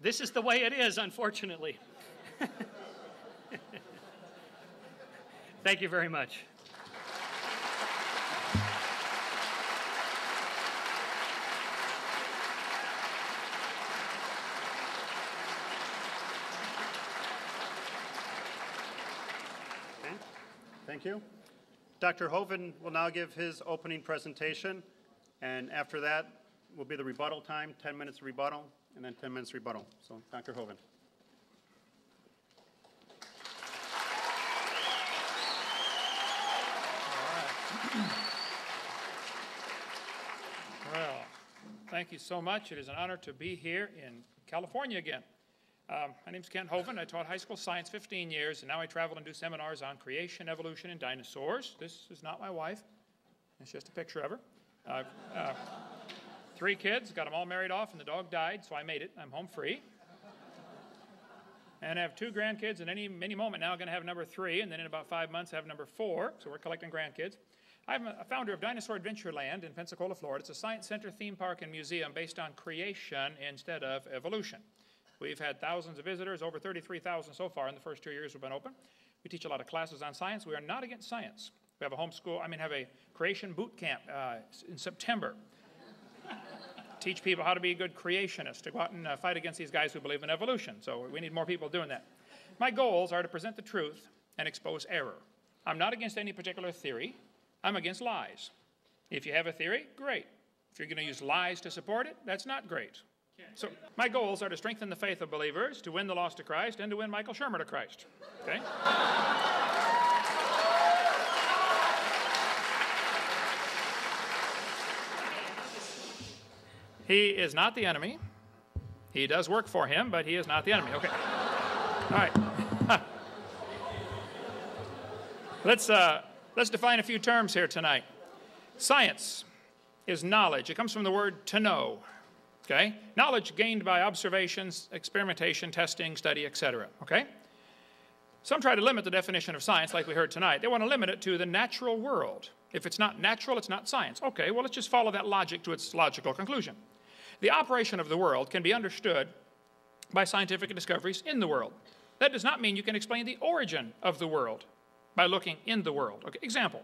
This is the way it is, unfortunately. Thank you very much. Okay. Thank you. Dr. Hoven will now give his opening presentation, and after that will be the rebuttal time, 10 minutes rebuttal, and then 10 minutes rebuttal. So, Dr. Hoven. Well, thank you so much. It is an honor to be here in California again. My name is Kent Hoven. I taught high school science 15 years, and now I travel and do seminars on creation, evolution, and dinosaurs. This is not my wife. It's just a picture of her. I've 3 kids, got them all married off, and the dog died, so I made it. I'm home free. And I have 2 grandkids, and any moment now I'm going to have number 3, and then in about 5 months I have number 4, so we're collecting grandkids. I'm a founder of Dinosaur Adventureland in Pensacola, Florida. It's a science center, theme park, and museum based on creation instead of evolution. We've had thousands of visitors, over 33,000 so far in the first 2 years we've been open. We teach a lot of classes on science. We are not against science. We have a have a creation boot camp in September. Teach people how to be good creationists, to go out and fight against these guys who believe in evolution. So we need more people doing that. My goals are to present the truth and expose error. I'm not against any particular theory. I'm against lies. If you have a theory, great. If you're going to use lies to support it, that's not great. So my goals are to strengthen the faith of believers, to win the lost to Christ, and to win Michael Shermer to Christ. Okay? He is not the enemy. He does work for him, but he is not the enemy. Okay. All right. Let's define a few terms here tonight. Science is knowledge. It comes from the word to know. Okay? Knowledge gained by observations, experimentation, testing, study, etc. Okay? Some try to limit the definition of science like we heard tonight. They want to limit it to the natural world. If it's not natural, it's not science. Okay, well, let's just follow that logic to its logical conclusion. The operation of the world can be understood by scientific discoveries in the world. That does not mean you can explain the origin of the world by looking in the world. Okay, example,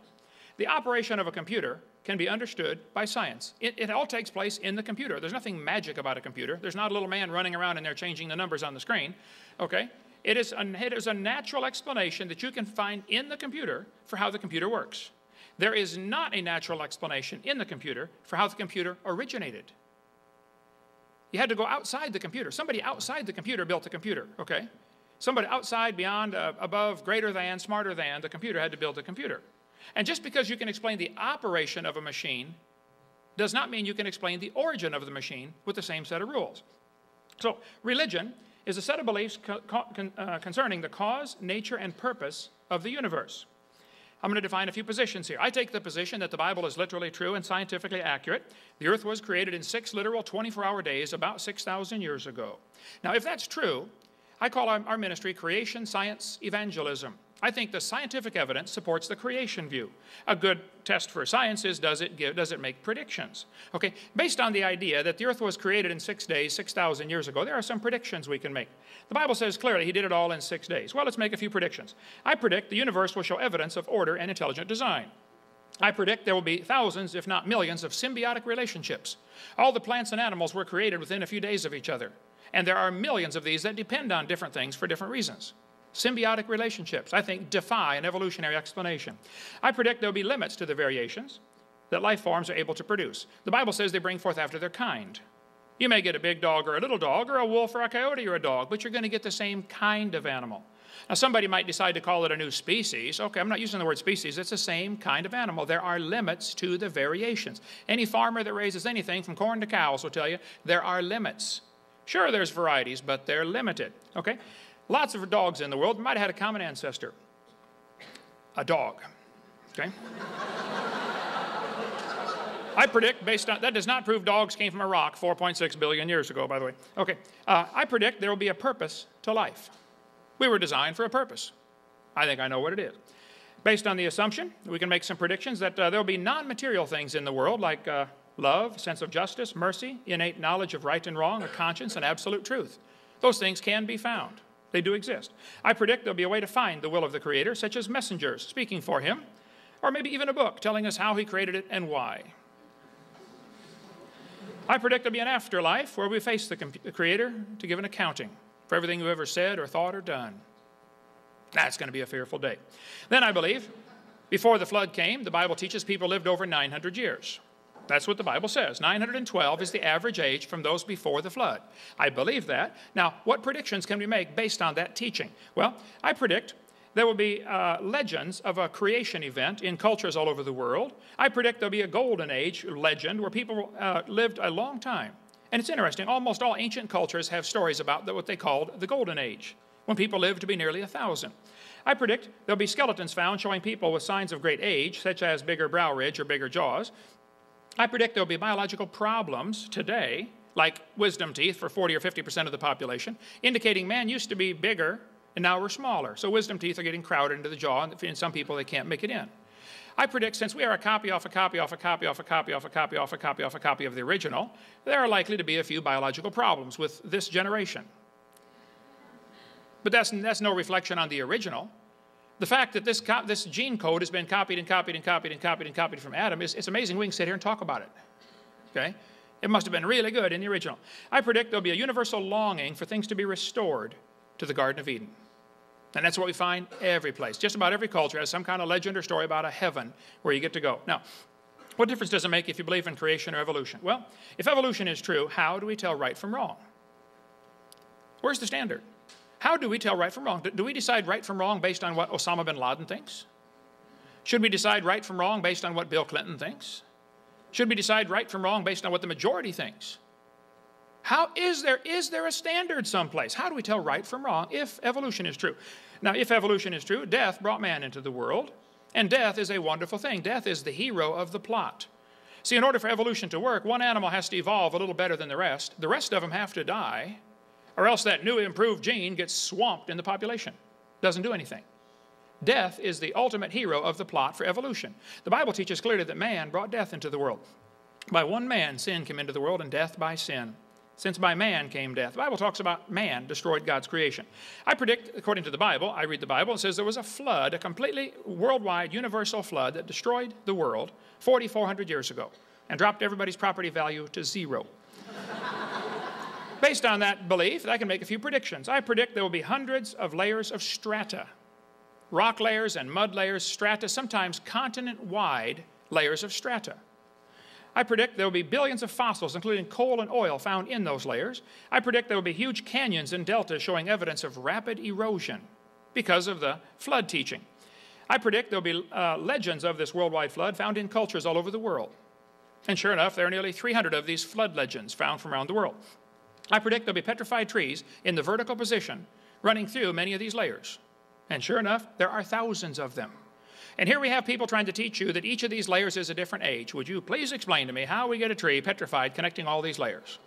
the operation of a computer can be understood by science. It all takes place in the computer. There's nothing magic about a computer. There's not a little man running around in there changing the numbers on the screen. Okay? It is a natural explanation that you can find in the computer for how the computer works. There is not a natural explanation in the computer for how the computer originated. You had to go outside the computer. Somebody outside the computer built the computer, okay? Somebody outside, beyond, above, greater than, smarter than the computer had to build the computer. And just because you can explain the operation of a machine does not mean you can explain the origin of the machine with the same set of rules. So religion is a set of beliefs concerning the cause, nature, and purpose of the universe. I'm going to define a few positions here. I take the position that the Bible is literally true and scientifically accurate. The earth was created in 6 literal 24-hour days about 6,000 years ago. Now, if that's true, I call our ministry Creation Science Evangelism. I think the scientific evidence supports the creation view. A good test for science is, does it make predictions? Okay, based on the idea that the earth was created in 6 days, 6,000 years ago, there are some predictions we can make. The Bible says clearly he did it all in 6 days. Well, let's make a few predictions. I predict the universe will show evidence of order and intelligent design. I predict there will be thousands, if not millions, of symbiotic relationships. All the plants and animals were created within a few days of each other. And there are millions of these that depend on different things for different reasons. Symbiotic relationships, I think, defy an evolutionary explanation. I predict there will be limits to the variations that life forms are able to produce. The Bible says they bring forth after their kind. You may get a big dog or a little dog or a wolf or a coyote or a dog, but you're going to get the same kind of animal. Now, somebody might decide to call it a new species. Okay, I'm not using the word species. It's the same kind of animal. There are limits to the variations. Any farmer that raises anything from corn to cows will tell you there are limits. Sure, there's varieties, but they're limited. Okay? Lots of dogs in the world might have had a common ancestor. A dog. Okay? I predict, based on, that does not prove dogs came from a rock 4.6 billion years ago, by the way. Okay. I predict there will be a purpose to life. We were designed for a purpose. I think I know what it is. Based on the assumption, we can make some predictions that there will be non-material things in the world like love, sense of justice, mercy, innate knowledge of right and wrong, a conscience, and absolute truth. Those things can be found. They do exist. I predict there'll be a way to find the will of the Creator, such as messengers speaking for him, or maybe even a book telling us how he created it and why. I predict there'll be an afterlife where we face the Creator to give an accounting for everything we've ever said or thought or done. That's going to be a fearful day. Then I believe, before the flood came, the Bible teaches people lived over 900 years. That's what the Bible says. 912 is the average age from those before the flood. I believe that. Now, what predictions can we make based on that teaching? Well, I predict there will be legends of a creation event in cultures all over the world. I predict there'll be a golden age legend where people lived a long time. And it's interesting, almost all ancient cultures have stories about what they called the golden age, when people lived to be nearly 1,000. I predict there'll be skeletons found showing people with signs of great age, such as bigger brow ridge or bigger jaws. I predict there'll be biological problems today, like wisdom teeth for 40 or 50% of the population, indicating man used to be bigger and now we're smaller. So wisdom teeth are getting crowded into the jaw, and in some people they can't make it in. I predict since we are a copy off a copy off a copy off a copy off a copy off a copy off a copy of the original, there are likely to be a few biological problems with this generation. But that's no reflection on the original. The fact that this gene code has been copied and copied and copied and copied and copied from Adam, it's amazing we can sit here and talk about it. Okay? It must have been really good in the original. I predict there'll be a universal longing for things to be restored to the Garden of Eden. And that's what we find every place. Just about every culture has some kind of legend or story about a heaven where you get to go. Now, what difference does it make if you believe in creation or evolution? Well, if evolution is true, how do we tell right from wrong? Where's the standard? How do we tell right from wrong? Do we decide right from wrong based on what Osama bin Laden thinks? Should we decide right from wrong based on what Bill Clinton thinks? Should we decide right from wrong based on what the majority thinks? Is there a standard someplace? How do we tell right from wrong if evolution is true? Now, if evolution is true, death brought man into the world, and death is a wonderful thing. Death is the hero of the plot. See, in order for evolution to work, one animal has to evolve a little better than the rest. The rest of them have to die, or else that new improved gene gets swamped in the population. Doesn't do anything. Death is the ultimate hero of the plot for evolution. The Bible teaches clearly that man brought death into the world. By one man, sin came into the world, and death by sin. Since by man came death. The Bible talks about man destroyed God's creation. I predict, according to the Bible, I read the Bible, it says there was a flood, a completely worldwide, universal flood that destroyed the world 4,400 years ago and dropped everybody's property value to zero. Based on that belief, I can make a few predictions. I predict there will be hundreds of layers of strata, rock layers and mud layers, strata, sometimes continent-wide layers of strata. I predict there will be billions of fossils, including coal and oil, found in those layers. I predict there will be huge canyons and deltas showing evidence of rapid erosion because of the flood teaching. I predict there will be legends of this worldwide flood found in cultures all over the world. And sure enough, there are nearly 300 of these flood legends found from around the world. I predict there will be petrified trees in the vertical position running through many of these layers. And sure enough, there are thousands of them. And here we have people trying to teach you that each of these layers is a different age. Would you please explain to me how we get a tree petrified connecting all these layers?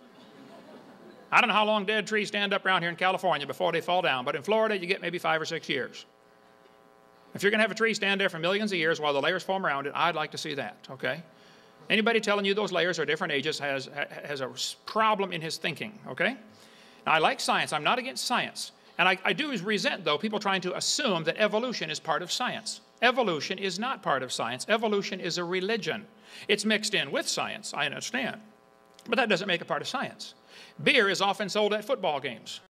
I don't know how long dead trees stand up around here in California before they fall down, but in Florida you get maybe 5 or 6 years. If you're going to have a tree stand there for millions of years while the layers form around it, I'd like to see that, okay? Anybody telling you those layers are different ages has a problem in his thinking, okay? Now, I like science. I'm not against science. And I do resent, though, people trying to assume that evolution is part of science. Evolution is not part of science. Evolution is a religion. It's mixed in with science, I understand. But that doesn't make it part of science. Beer is often sold at football games.